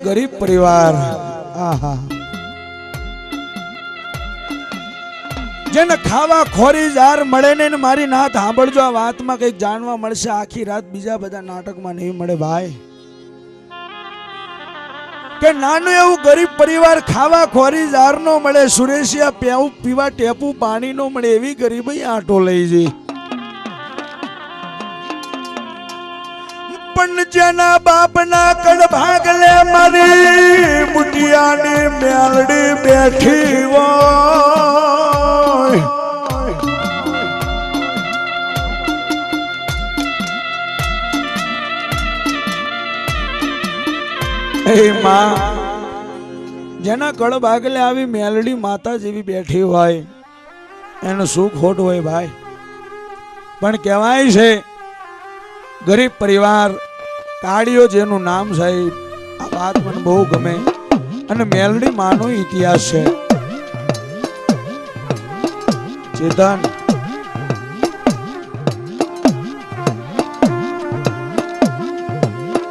ગરીબ પરિવાર આહા જેને ખાવા ખોરી જાર મળે ને મારી નાથ સાંભળજો આ વાતમાં કંઈક જાણવા મળશે આખી રાત બીજા બધા નાટકમાં નહીં મળે ભાઈ કે નાનું એવું ગરીબ પરિવાર ખાવા ખોરી જાર નો મળે સુરેશિયા પેવું પીવા ટેપું પાણી નો મળે એવી ગરીબી આંટો લઈ જઈ પણ જેના બાપના કડ ભાગલે મારી મુટિયાની મેલડી બેઠી હોય એ માં જેના કડ ભાગલે આવી મેલડી માતા જેવી બેઠી હોય એનું સુખ ખોટ હોય ભાઈ પણ કહેવાય છે ગરીબ પરિવાર કાળિયો જેનું નામ સાહેબ આ વાત મને બહુ ગમે અને મેલડી માનો ઇતિહાસ છે ચેતન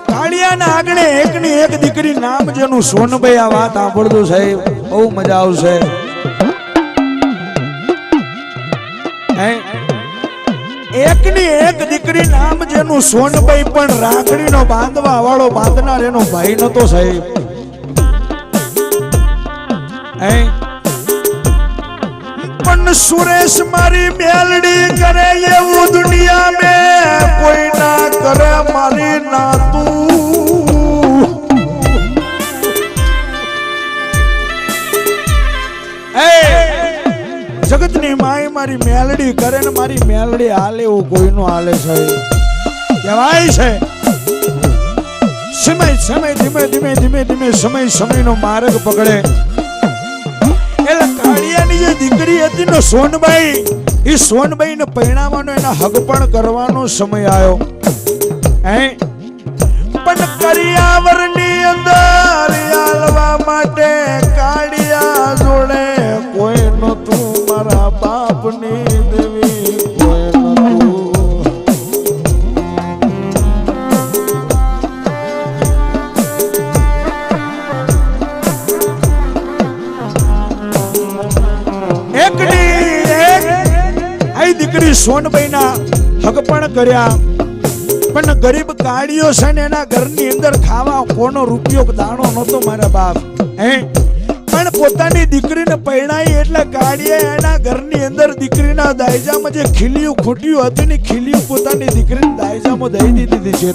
કાળિયાના આગળ એકની એક દીકરી નામ જેનું સોનભાઈ આ વાત સાંભળજો સાહેબ બહુ મજા આવશે એકની એક દીકરી નામ જેનું સોનભાઈ પણ રાખડીનો બાંધવા વાળો બાંધનાર એનો ભાઈ નતો સાહેબ પણ સુરેશ મારી મેલડી કરે એવું દુનિયા में કોઈ ના કરે મારી નાતું જગતની માય મારી મેલડી કરે ને મારી મેલડી હાલે એવું કોઈનું હાલે છે કહેવાય છે સમય સમય ધીમે ધીમે ધીમે ધીમે સમય સમયનો માર્ગ પકડે એટલે કાળિયાની જે દીકરી હતી ને સોનબાઈ એ સોનબાઈ ને પરણાવવાનો એના હગપણ કરવાનો સમય આવ્યો પણ કરિયાવરની અંદર આલવા માટે કાળિયા જોડે કોઈ નતું મારા બાપની દેવી કોઈ નતું એકની એક આ દીકરી સોનબાઈ ના હગપણ કર્યા પણ ગરીબ કાળિયો છે ને એના ઘરની અંદર ખાવા કોનો રૂપિયો દાણો નતો મારા બાપ પણ પોતાની દીકરીને પરણાઈ એટલે કાળિયા એના ઘરની અંદર દીકરીના દાયજામાં જે ખીલિયું ખૂટ્યું હતું ને ખીલિયું પોતાની દીકરીના દાયજામાં દઈ દીધી છે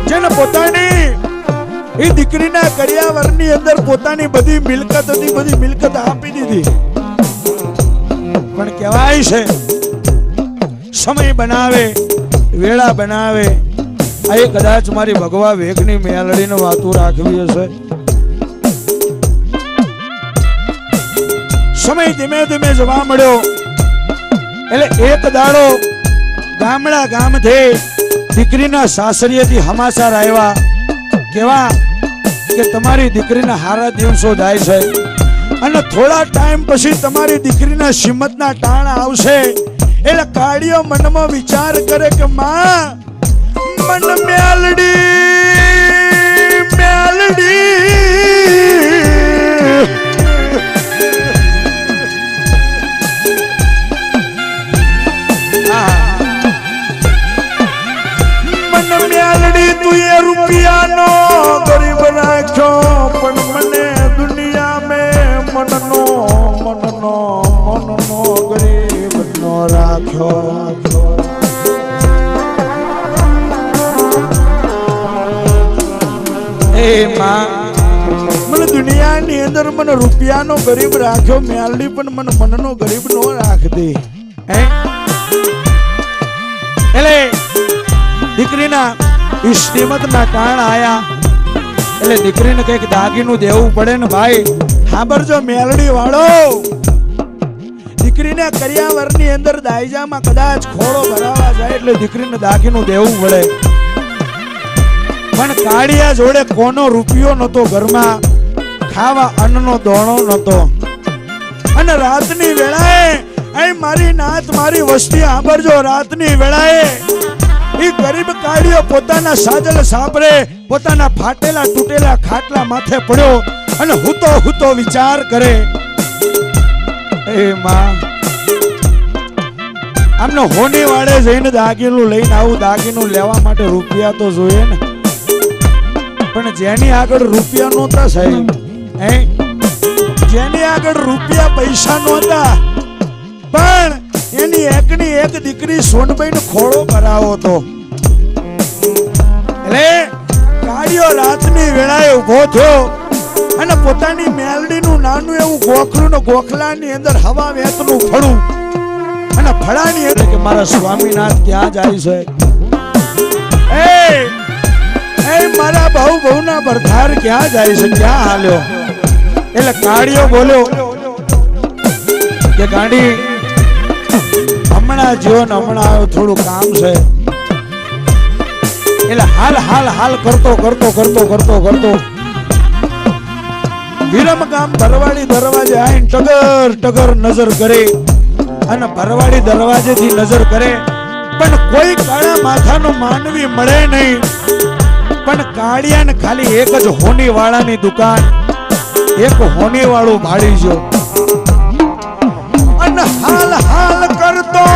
જેને પોતાની એ દીકરીના કરિયાવરની અંદર પોતાની બધી મિલકત હતી બધી મિલકત આપી દીધી પણ કહેવાય છે સમય બનાવે વેળા બનાવે આ કદાચ મારી ભગવા વેગની મેલડીને વાતો રાખવી હશે સમય ધીમે ધીમે જવા મળ્યો એટલે એક દાડો ગામડા ગામથી દીકરીના સાસરીએથી સમાચાર આવ્યા કેવા કે તમારી દીકરીના હારા દિવસો જાય છે અને થોડા ટાઈમ પછી તમારી દીકરીના શ્રીમતના ટાણા આવશે એટલે કાળિયો મનમાં વિચાર કરે કે માં મન મેલડી મેલડી મન મેલડી તું એ રૂપિયાનો ગરીબ રાખ્યો પણ મને દુનિયા में મનનો ગરીબ નો રાખ્યો એ માં મને દુનિયાની અંદર મને રૂપિયાનો ગરીબ રાખ્યો મેલડી પણ મને મનનો ગરીબ નો રાખતી એટલે દીકરીના શ્રીમતના ટાણ આયા એટલે દીકરીને કઈક દાગીનું દેવું પડે ને ભાઈ સાંભળજો મેલડી વાળો દીકરીને કરિયાવરની અંદર દાયજામાં કદાચ ખોળો ભરાવા જાય એટલે દીકરીને દાગીનું દેવું પડે પણ કાળિયા જોડે કોનો રૂપિયો નતો ઘરમાં ખાવા અન્નનો દોણો નતો અને રાતની વેળાએ અહીં મારી નાત મારી વસ્તી આંબરજો રાતની વેળાએ ઈ ગરીબ કાળિયો પોતાના સાજલ સાપરે પોતાના ફાટેલા તૂટેલા ખાટલા માથે પડ્યો અને હુતો વિચાર કરે, એ માં આમને હોની વાળે જઈને દાગીનું લઈને આવું, દાગીનું લેવા માટે રૂપિયા તો જોઈએ ને, પણ જેની આગળ રૂપિયા નહોતા સાહેબ, જેની આગળ રૂપિયા પૈસા નહોતા, પણ એની એકની એક દીકરી સોનબાઈ નો ખોળો કરાવો તો, એટલે કાળિયો રાતની વેળાએ ઉભો થયો અને પોતાની મેલડીનું નાનું એવું ગોખલું ને ગોખલાની અંદર હવા વેતનું ફળું અને ફળાની અંદર કે મારા સ્વામીનાથ ક્યાં જાય છે, એ મારા બહુના બરધાર ક્યાં જાય છે, ક્યાં હાલ્યો? એટલે કાળિયો બોલ્યો કે ગાડી હમણાં જીવન હમણાં આવ્યો, થોડું કામ છે, એટલે હાલ કરતો વિરમ ગામ ભરવાડી દરવાજે આવીને ટગર નજર કરે અને ભરવાડી દરવાજેથી નજર કરે પણ કોઈ કાળા માથાનો માનવી મળે નહીં, પણ કાળિયાને ખાલી એક જ હોની વાળાની દુકાન, એક હોની વાળું ભાડી જો અને હાલ કરતો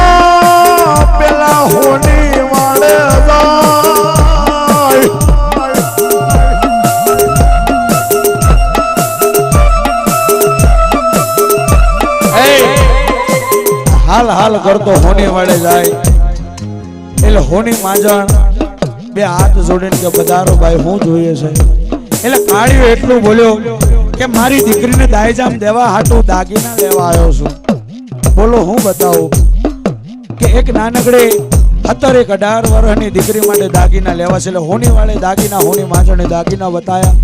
પેલા હોની વાળે હાલ કરતો હોની વાળે જાય, એટલે હોની માજણ બે હાથ જોડીને કે બધારો ભાઈ હું જોઈએ છે, એટલે કાળિયો એટલું બોલ્યો કે મારી દીકરીને દાયજામ દેવા હાટું દાગીના લેવા આવ્યો છું, બોલો હું બતાવું કે એક નાનકડે 17-18 વર્ષની દીકરી માટે દાગીના લેવા છે, એટલે હોની વાળે દાગીના હોની માજણે દાગીના બતાયા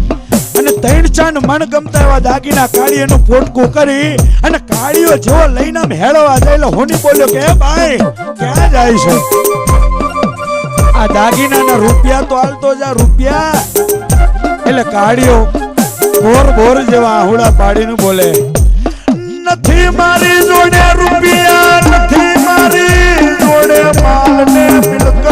અને 3-4 મણ ગમતા એવા દાગીના કાળિયાનું પોટકું કરી અને કાળિયો જેવો લઈને હેળવા જાય, એટલે હોની બોલ્યો કે ભાઈ ક્યાં જાય છે? આ દાગીનાના રૂપિયા તો હાલતો જા રૂપિયા, એટલે કાળિયો બોર જેવા આહુડા પાડીને બોલે, નથી મારી જોડે રૂપિયા, નથી મારી જોડે માલ ને મિલકત,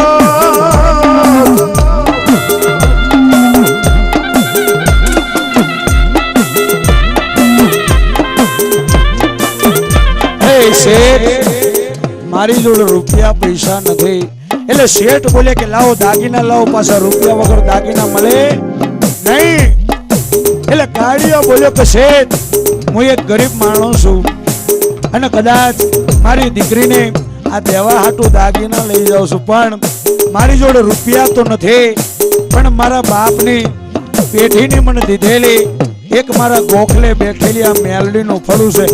મારી જોડે રૂપિયા પૈસા નથી, એટલે શેઠ બોલે કે લાવો દાગીના લાવો, પાછા રૂપિયા વગર દાગીના મળે નહીં, એટલે કાળિયો બોલ્યો કે શેઠ હું એક ગરીબ માણસ છું અને કદાચ મારી દીકરીને આ દેવા હાટું દાગીના લઈ જાઉં છું, પણ મારી જોડે રૂપિયા તો નથી, પણ મારા બાપની પેઢીની મને દીધેલી એક મારા ગોખલે બેઠેલી આ મેલડીનું ફળું છે,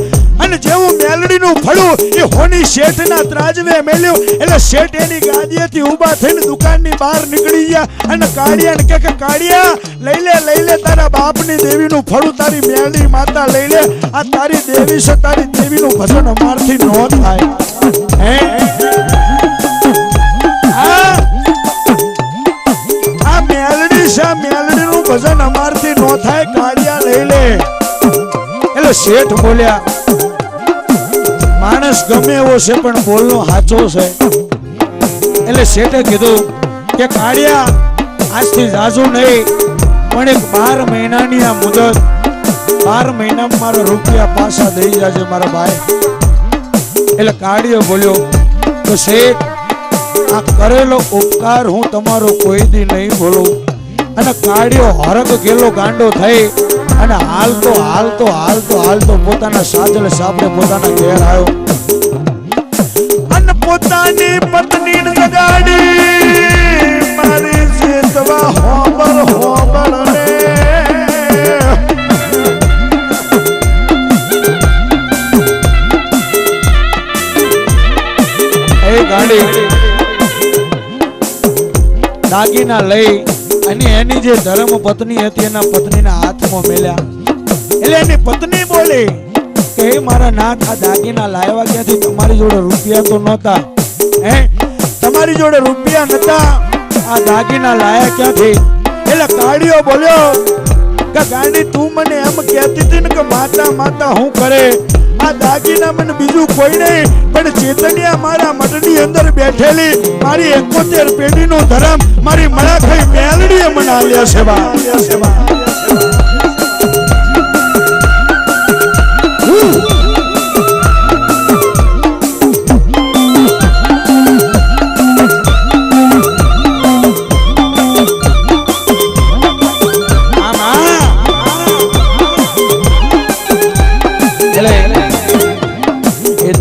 અને જેવું મેલડીનું ફળું એ હોની શેઠના ત્રાજવે મેલ્યું, એટલે શેઠ એની ગાદીએથી ઊભા થઈને દુકાનની બહાર નીકળી ગયા અને કાળિયાને કે કાળિયા લઈ લે તારા બાપની દેવીનું ફળું, તારી મેલડી માતા લઈ લે, આ તારી દેવી છે, તારી દેવીનું ભજન અમારથી ન થાય, આ મેલડી છે, મેલડીનું ભજન અમારથી ન થાય, કાળિયા લઈ લે, એટલે શેઠ બોલ્યા માણસ ગમે એવો છે પણ બોલનો સાચો છે, એટલે શેઠે કીધું કે કાળિયા આજથી જાજુ નહીં પણ એક 12 મહિનાની આ મુદત, 12 મહિનામાં મારા રૂપિયા પાછા દઈ જાજે મારા ભાઈ, એટલે કાળિયો બોલ્યો તો શેઠ આ કરેલો ઉપકાર હું તમારો કોઈ દી નહીં ભૂલું, અને કાળિયો હરક ગેલો ગાંડો થઈ અને હાલતો પોતાના સાજલ સાપરે પોતાના ઘેર આવ્યો અને પોતાની પત્ની જગાડી મારી જેતવા હોબર ને એ ગાડી દાગીના લઈ અને એની જે ધર્મ પત્ની હતી એના પત્નીના હાથમાં મેલ્યા, એટલે એની પત્ની બોલી કે મારા નાથ આ દાગીના લાવ્યા ક્યાંથી, તમારી જોડે રૂપિયા તો નહોતા, તમારી જોડે રૂપિયા નતા, આ દાગીના લાયા ક્યાંથી? એટલે કાળિયો બોલ્યો કે ગાંડી તું મને એમ કહેતી હતી ને કે માતા હું કરે, આ દાગીના મને બીજું કોઈ નહીં પણ ચેતન્યા મારા મઠની અંદર બેઠેલી મારી 71 પેઢીનો ધર્મ મારી મળાખઈ મેલડીએ મને આલ્યા છે બા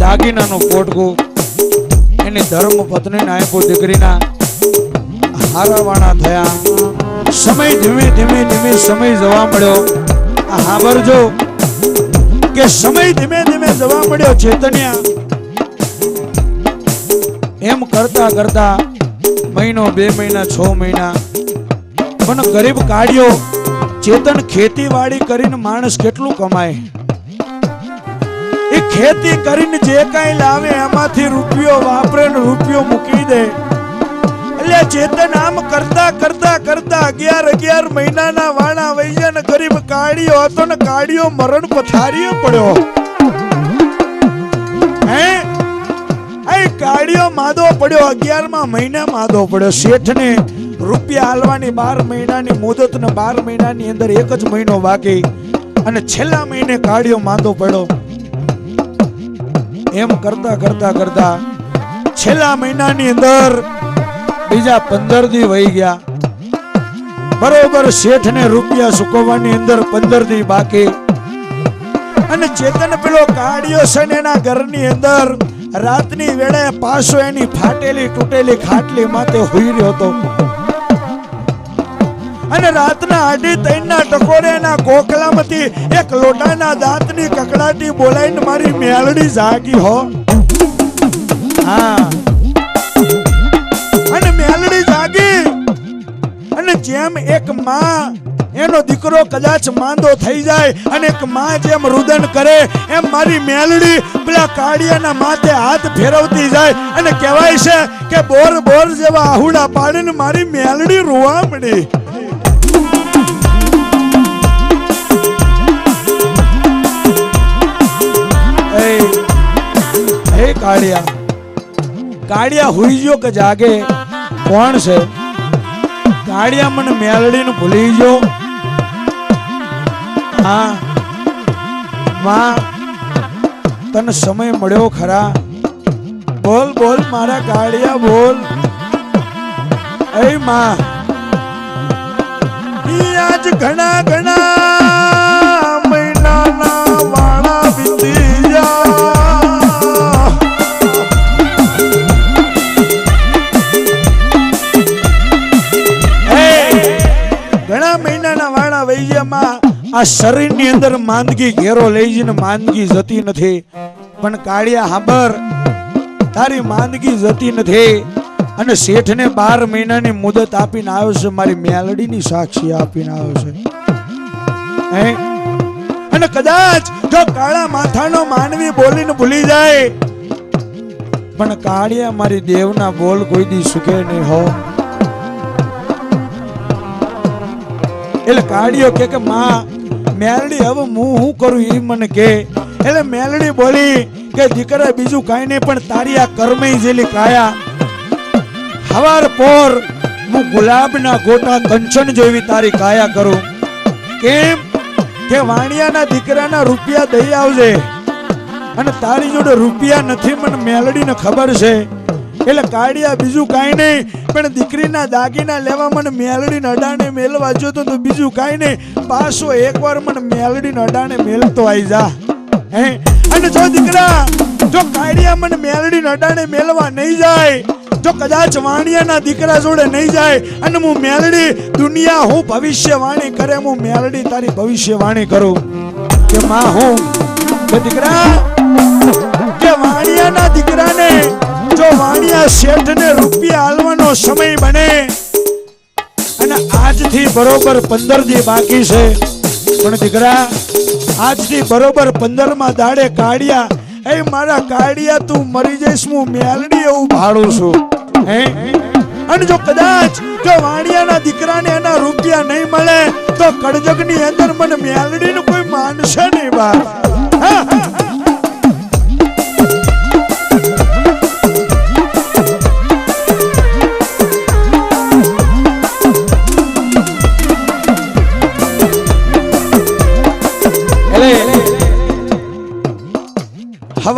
દાગીનાનો પોટકો એની ધર્મ પત્નીને આપ્યો દીકરીના હારાવાણા થયા સમય ધીમે ધીમે ધીમે સમય જવા મળ્યો આ સાંભળજો કે સમય ધીમે ધીમે જવા મળ્યો ચેતન્યા એમ કરતા કરતા મહિનો 2 મહિના 6 મહિના પણ ગરીબ કાઢ્યો ચેતન ખેતીવાડી કરીને માણસ કેટલું કમાય એ ખેતી કરીને જે કાઈ લાવે એમાંથી રૂપિયો વાપરે ને રૂપિયો મૂકી દે એટલે ચેતન આમ કરતા કરતા કરતા 11 મહિનાના વાણા વહી ગયા ને ગરીબ કાઢ્યો હતો ને કાઢ્યો મરણ પથારીએ પડ્યો હે એ કાઢ્યો માદો પડ્યો 11મા મહિના માદો પડ્યો શેઠને રૂપિયા હાલવાની 12 મહિનાની મુદત ને 12 મહિનાની અંદર 1 જ મહિનો બાકી અને છેલ્લા મહિને કાઢ્યો માંદો પડ્યો એમ કરતા કરતા કરતા છેલ્લા મહિનાની અંદર બીજા 15 દી વહી ગયા બરોબર શેઠને રૂપિયા ચૂકવવાની અંદર 15 દી બાકી અને ચેતન પેલો કાઢ્યો છે ને એના ઘરની અંદર રાતની વેળે પાછો એની ફાટેલી તૂટેલી ખાટલી માથે હોઈ રહ્યો હતો અને રાતના 2:30 ટકોરે એના કોકલામાંથી એક લોટાના દાંતની કકડાટી બોલાઈને મારી મેલડી જાગી હો હા અને મેલડી જાગી અને જેમ એક માં એનો દીકરો કદાચ માંદો થઈ જાય અને એક માં જેમ રુદન કરે એમ મારી મેલડી પેલા કાળિયાના માથે હાથ ફેરવતી જાય અને કહેવાય છે કે બોર બોર જેવા આહુડા પાડીને મારી મેલડી રોવા મળી કાળિયા હુઈ ગયો કે જાગે કોણ છે કાળિયા મને મેલડીને ભૂલી ગયો હા માં તને સમય મળ્યો ખરા બોલ બોલ મારા કાળિયા બોલ એ માં આજ ઘણા ઘણા મહિનાના વાળા વીતી આ શરીરની અંદર માંદગી ઘેરો લઈ જઈને માંદગી જતી નથી પણ કાળિયા હાંભર તારી માંદગી જતી નથી અને શેઠને 12 મહિનાની મુદત આપીને આવ્યો છે મારી મેલડીની સાક્ષી આપીને આવ્યો છે હે અને કદાચ જો કાળા માથાનો માનવી બોલીને ભૂલી જાય પણ કાળિયા મારી દેવના બોલ કોઈ દી સુકે નહીં હો એટલે કાળિયો કે માં મેલડી હવે હું કરું એ મને કે એટલે મેલડી બોલી કે દીકરા બીજું કાંઈ નહીં પણ તારી આ કર્મઈ જેલી કાયા હવાર પોર હું ગુલાબના ગોટા કંચન જેવી તારી કાયા કરું કેમ કે વાણિયાના દીકરાના રૂપિયા દઈ આવજે અને તારી જોડે રૂપિયા નથી મને મેલડીને ખબર છે એટલે કાળિયા બીજું કાંઈ નહીં પણ દીકરીના દાગીના લેવા મને મેલડીને અડાણે મેલવા જોતો તો બીજું કાંઈ નહીં પાછો એકવાર મને મેલડીને અડાણે મેલતો આવી જા હે અને જો દીકરા જો કાળિયા મને મેલડીને અડાણે મેલવા નહીં જાય જો કદાચ વાણિયાના દીકરા જોડે નહીં જાય અને હું મેલડી દુનિયા હું ભવિષ્યવાણી કરે હું મેલડી તારી ભવિષ્યવાણી કરું કે માં હું કે દીકરા કે વાણિયાના દીકરાને જો વાણિયા શેઠને રૂપિયા આલવાનો સમય બને અને આજથી બરોબર 15 દી બાકી છે પણ દીકરા આજથી બરોબર 15મા દાડે કાળિયા એ મારા કાળિયા તું મરી જઈશ હું મેલડી એવું ભાડું છું હે અને જો કદાચ જો વાણિયાના દીકરાને એના રૂપિયા નહીં મળે તો કડજગની અંદર મને મેલડીનું કોઈ માનશે નહીં બા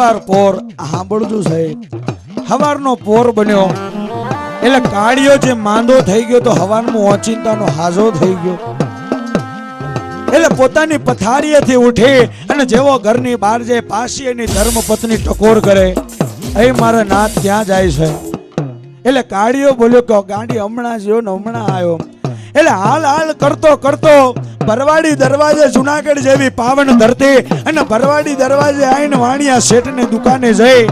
હવાર પોર સાંભળજો સાહેબ, હવારનો પોર બન્યો એટલે કાળિયો જે માંદો થઈ ગયો તો હવારમાં ઓચિંતાનો હાજો થઈ ગયો એટલે પોતાની પથારીએથી ઉઠી અને જેવો ઘરની બહાર જાય પાછી એની ધર્મપત્ની ટકોર કરે, એ મારા નાથ ક્યાં જાય છે? એટલે કાળિયો બોલ્યો કે ગાડી હમણાં જ્યો ને હમણાં આવ્યો. એટલે હાલ હાલ કરતો કરતો બરવાડી દરવાજે જુનાગઢ જેવી પાવન ધરતી અને બરવાડી દરવાજે આવીને વાણિયા શેઠની દુકાને જઈ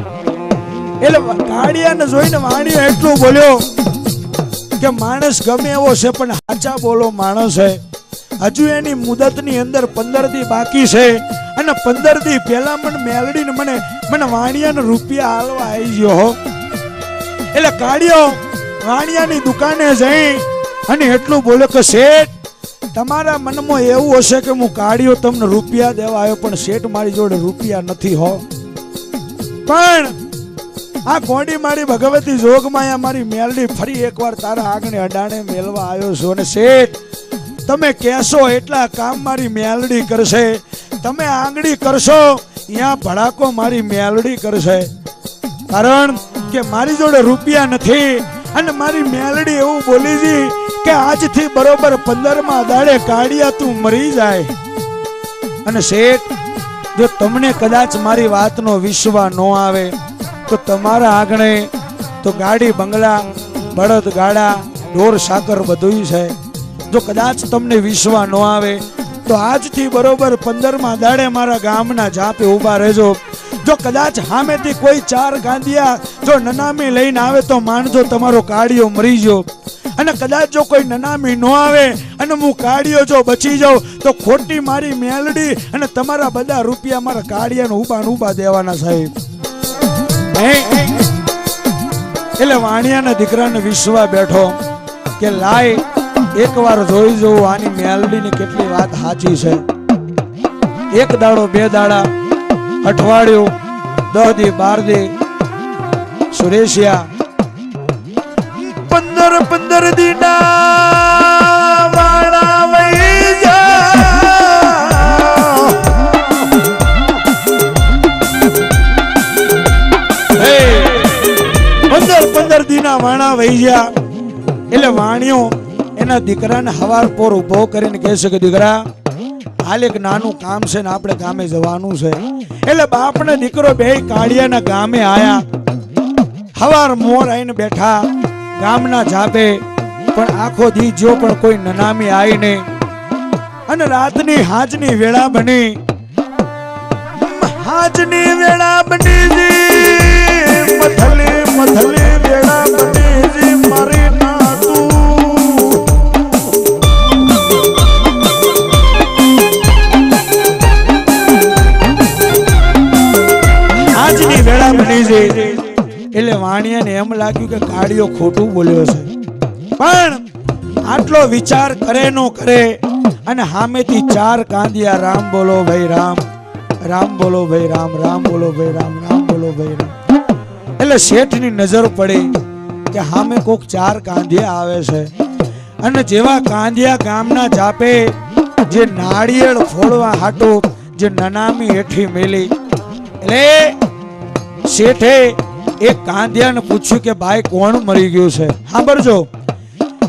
એટલે કાળિયાને જોઈને વાણિયો એટલું બોલ્યો કે માણસ ગમે એવો છે પણ સાચા બોલો માણસ છે. હજુ એની મુદતની અંદર 15 દી બાકી છે અને 15 દી પહેલા મને મેલડીને મને વાણિયાને રૂપિયા હાલવા આવી ગયો. એટલે કાળિયો વાણિયાની દુકાને જઈ અને એટલું બોલ્યો કે શેઠ તમારા મનમાં એવું હશે કે હું કાળિયો તમને રૂપિયા દેવા આવ્યો પણ શેઠ મારી જોડે રૂપિયા નથી હો, પણ આ ગોડી મારી ભગવતી જોગમાયા મારી મેલડી ફરી એકવાર તારા આગળ અડાણે મેલવા આવ્યો છું અને શેઠ તમે કહેશો એટલા કામ મારી મેલડી કરશે, તમે આંગળી કરશો ત્યાં ભડાકો મારી મેલડી કરશે, કારણ કે મારી જોડે રૂપિયા નથી. અને મારી મેલડી એવું બોલી છે કે આજથી બરોબર 15મા દાડે કાળિયા તું મરી જાય. અને શેઠ જો તમને કદાચ મારી વાતનો વિશ્વાસ ન આવે તો તમારા આંગણે તો ગાડી બંગલા બળદ ગાડા ઢોર સાકર બધું છે. જો કદાચ તમને વિશ્વાસ ન આવે તો આજથી બરોબર 15મા દાડે મારા ગામના જાપે ઊભા રહેજો. જો કદાચ સામેથી કોઈ 4 ગાંધિયા જો નનામી લઈને આવે તો માનજો તમારો કાળિયો મરી ગયો. અને કદાચ જો કોઈ નનામી ન આવે અને હું કાળિયો જો બચી જાઉં તો ખોટી મારી મેલડી અને તમારા બધા રૂપિયા મારા કાળિયાને ઊભા દેવાના સાહેબ. એટલે વાણિયાના દીકરાને વિશ્વાસ બેઠો કે લાય એકવાર જોઈ જોઉં આની મેલડીની કેટલી વાત સાચી છે. 1 દાડો 2 દાડા અઠવાડિયું 10 દી 12 દી સુરેશિયા 15 દીના વાળા વઈ જા 15 દીના વાણા વઈ ગયા. એટલે વાણિયો એના દીકરાને હવાર પોર ઉભો કરીને કહે છે કે દીકરા હાલ એક નાનું કામ છે ને આપણે ગામે જવાનું છે. એટલે બાપ ને દીકરો બે કાળિયાના ગામે આયા. હવાર મોર આવીને બેઠા ગામના જાપે, પણ આખો દી જો પણ કોઈ નનામી આવી નહીં. અને રાતની હાજની વેળા બની, હાજની વેળા બની જી મથલી વેળા બની જી મારી નાતું. હાજની વેળા બની જી એટલે વાણિયાને એમ લાગ્યું કે કાળિયો ખોટું બોલ્યો છે, પણ આટલો વિચાર કરે નો કરે અને સામેથી 4 કાંદિયા રામ બોલો ભાઈ રામ, રામ બોલો ભાઈ રામ, રામ બોલો ભાઈ રામ, રામ બોલો ભાઈ રામ. એટલે શેઠની નજર પડી કે સામે કોક 4 કાંદિયા આવે છે. અને જેવા કાંદિયા ગામના જાપે જે નાળિયેર ફોડવા હાટો જે નનામી હેઠી મેલી, એટલે શેઠે એક કાંધિયાને પૂછ્યું કે ભાઈ કોણ મરી ગયું છે? સાંભળજો.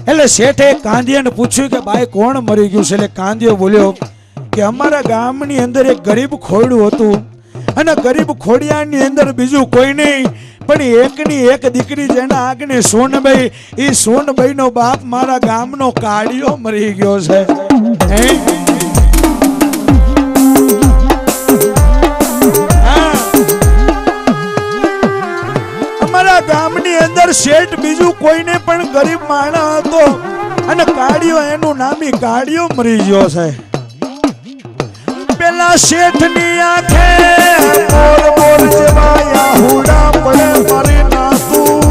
એટલે શેઠે કાંધિયાને પૂછ્યું કે ભાઈ કોણ મરી ગયું છે? એટલે કાંધિયો બોલ્યો કે અમારા ગામની અંદર એક ગરીબ ખોડિયું હતું અને ગરીબ ખોડિયાની અંદર બીજું કોઈ નહીં પણ એકની એક દીકરી જેના આગને સોનબાઈ, એ સોનબાઈનો બાપ મારા ગામનો કાળિયો મરી ગયો છે. ગામની અંદર શેઠ બીજું કોઈને પણ ગરીબ માણસ હતો અને કાળિયો એનું નામી કાળિયો મરી ગયો છે. પેલા શેઠની આંખે મોર મોર જેવા યાહુડા પડે મારી નાતું.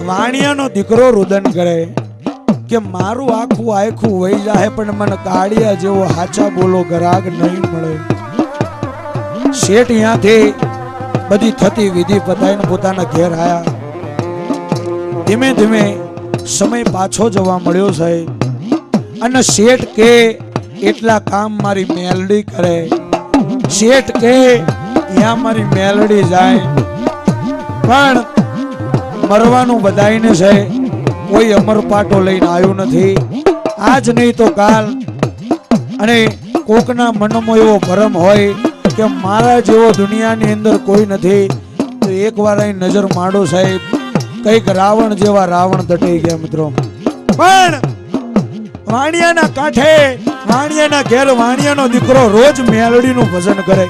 વાણિયાનો દીકરો રુદન કરે કે મારું આખું આખું વહી જાય પણ મને કાળિયા જેવો હાચા બોલો ગરાગ નહીં મળે. શેઠ અહીંયાથી બધી થતી વિધિ પતાઈને પોતાના ઘેર આયા. ધીમે ધીમે સમય પાછો જવા મળ્યો સાહેબ. અને શેઠ કે એટલા કામ મારી મેલડી કરે, શેઠ કે ત્યાં મારી મેલડી જાય. પણ મરવાનું બધાઈને છે, કોઈ અમરપાટો લઈને આવ્યું નથી. આજ નહીં તો કાલ. અને કોકના મનમાં એવો ભરમ હોય કે મારા જેવો દુનિયાની અંદર કોઈ નથી, તો એકવાર અહીં નજર માંડો સાહેબ. કઈક રાવણ જેવા રાવણ દટાઈ ગયા મિત્રો. પણ વાણિયાના કાંઠે, વાણિયાના ઘેર વાણિયાનો દીકરો રોજ મેલડીનું ભજન કરે.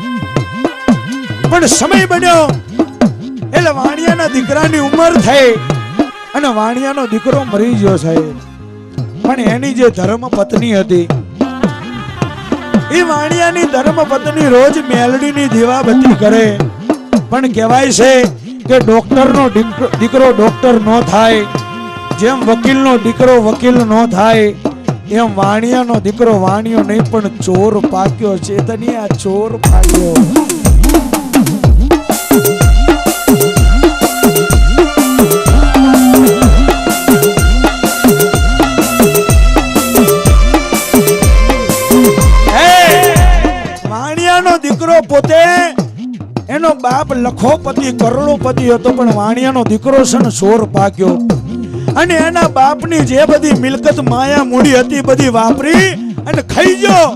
પણ સમય બન્યો એટલે વાણિયાના દીકરાની ઉંમર થઈ અને વાણિયાનો દીકરો મરી ગયો સાહેબ. પણ એની જે ધર્મ પત્ની હતી, એ વાણિયાની ધર્મ પત્ની રોજ મેલડીની દીવાબત્તી કરે. પણ કહેવાય છે કે ડોક્ટરનો દીકરો ડોક્ટર નો થાય, જેમ વકીલનો દીકરો વકીલ નો થાય, એમ વાણિયાનો દીકરો વાણિયો નહીં પણ ચોર પાક્યો. ચેતનિયા ચોર પાક્યો. દીકરો પોતે, એનો બાપ લખોપતિ કરોડોપતિ હતો, પણ વાણિયાનો દીકરો છે ને ચોર પાક્યો. અને એના બાપની જે બધી મિલકત માયા મૂડી હતી બધી વાપરી અને ખાઈ ગયો.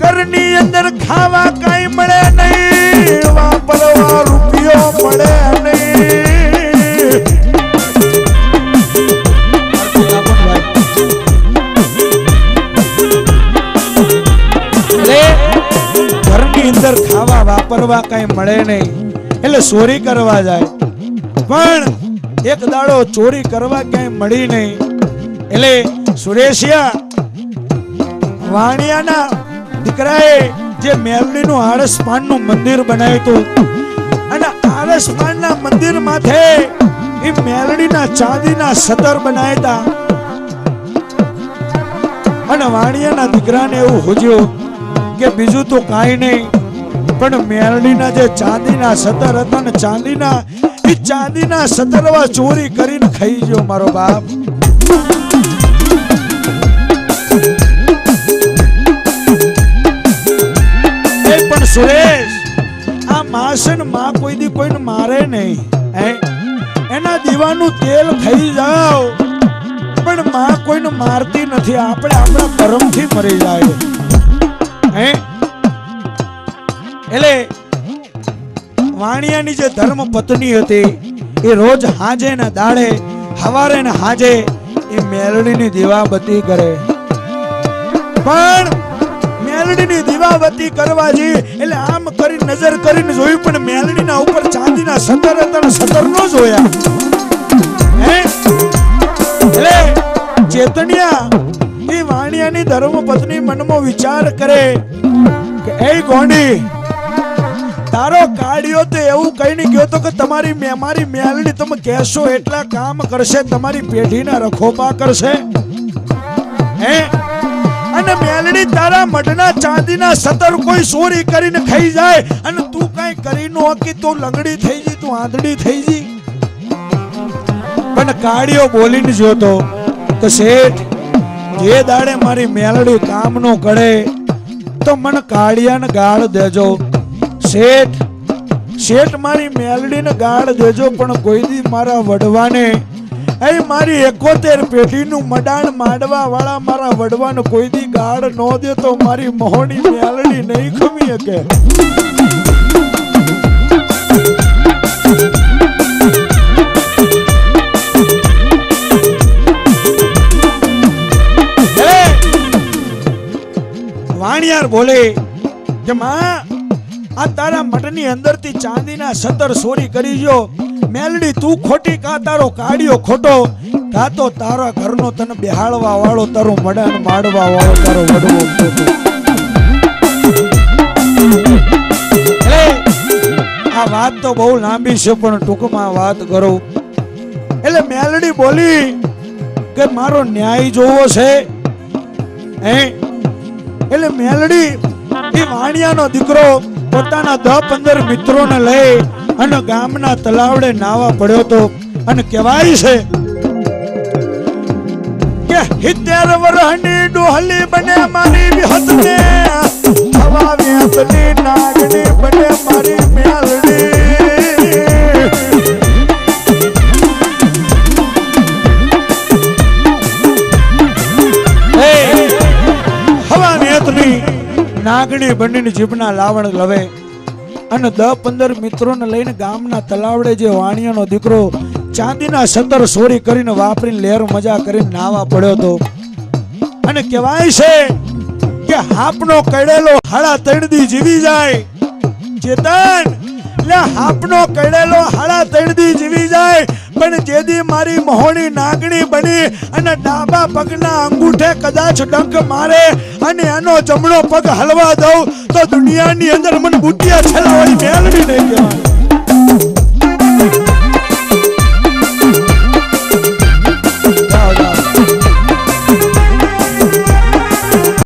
ઘરની અંદર ખાવા કઈ મળે નહીં, વાપરવા રૂપિયો મળે નહીં. અંદર ખાવા વાપરવા કઈ મળે નહીં એટલે ચોરી કરવા જાય. પણ એક દાડો ચોરી કરવા ક્યાંય મળી નહીં એટલે સુરેશિયા વાણિયાના દીકરાએ જે મેલડીનું આળસપાનનું મંદિર બનાવ્યું હતું. અને આળસપાનના મંદિર માથે એ મેલડીના ચાંદીના સતર બનાવ્યા. અને વાણિયાના દીકરાને એવું હોજ્યું કે બીજું તો કાંઈ નહીં, પણ મેલડીના જે ચાંદીના સતર હતા ને, ચાંદીના સતરવા ચોરી કરીને ખાઈ ગયો મારો બાપ. પણ સુરેશ, આ માસન માં કોઈ દી કોઈને મારે નહીં. એના દીવાનું તેલ ખાઈ જાવ, પણ માં કોઈને મારતી નથી. આપણે આપણા કર્મથી મરી જાય. એટલે વાણિયાની જે ધર્મ પત્ની હતી એ રોજ હાજે ને દાડે, હવારે ને હાજે એ મેલડીની દીવાબત્તી કરે. પણ મેલડીની દીવાબત્તી કરવા જઈ એટલે આમ કરી નજર કરીને જોયું, પણ મેલડીના ઉપર ચાંદીના સતર હતા ને સતર નો જોયા. એટલે ચેતનિયા એ વાણિયાની ધર્મ પત્ની મનમાં વિચાર કરે કે એ ગોંડી, તારો કાઢ્યો તો એવું કહીને ગયો તો કે તમારી મારી મેલડી તમે કહેશો એટલા કામ કરશે, તમારી પેઢીના રખોપા કરશે. અને મેલડી તારા મઢના ચાંદીના સતર કોઈ ચોરી કરીને ખાઈ જાય અને તું કઈ કરી નો કે તું લંગડી થઈ જી, તું આંધળી થઈ જી. પણ કાઢ્યો બોલીને જોતો કે શેઠ, જે દાડે મારી મેલડી કામ નો કરે તો મને કાળિયાને ગાળ દેજો. શેઠ મારી મેલડીને ગાળ દેજો, પણ કોઈ દી મારા વડવાને, મારી 71 પેઢીનું મડાણ માંડવા વાળા મારા વડવાને કોઈ દી ગાળ ન દે તો મારી મોહની મેલડી નહીં ખમી શકે. વાણિયાર બોલે કે માં, આ તારા મઠની અંદરથી ચાંદીના સતર ચોરી કરી ગયો. મેલડી તું ખોટી, કા તારો કાઢ્યો ખોટો, કા તો તારા ઘરનો તને બેહાડવા વાળો, તારો મડાન માડવા વાળો તારો વડવો ખોટો. આ વાત તો બહુ લાંબી છે, પણ ટૂંકમાં વાત કરું. એટલે મેલડી બોલી કે મારો ન્યાય જોવો છે. એટલે મેલડી એ વાણિયાનો દીકરો પોતાના 10-15 મિત્રોને લઈ અને ગામના તલાવડે નાવા પડ્યો તો અને કહેવાય છે કે 70 વર્ષની ડોહલી બને મારી વિહતને હવા વેતની નાગણી બને મારી મેલડી નાગણી બનીને જીભના લાવણ લવે અને 10-15 મિત્રોને લઈને ગામના તલાવડે જે વાણિયાનો દીકરો ચાંદીના સતર સોરી કરીને વાપરીને લહેર મજા કરીને નાવા પડ્યો તો અને કહેવાય છે કે હાપનો કડેલો હાડા 3 દી જીવી જાય ચેતન લે હાપનો કડેલો હાડા 3 દી જીવી જાય પણ જેદી મારી મહોણી નાગણી બની અને ડાબા પગના અંગૂઠે કદાચ ડંખ મારે અને એનો જમણો પગ હલવા દઉં તો દુનિયાની અંદર મને બુટિયા છેલાવાળી મેલડી નહીં કહેવાય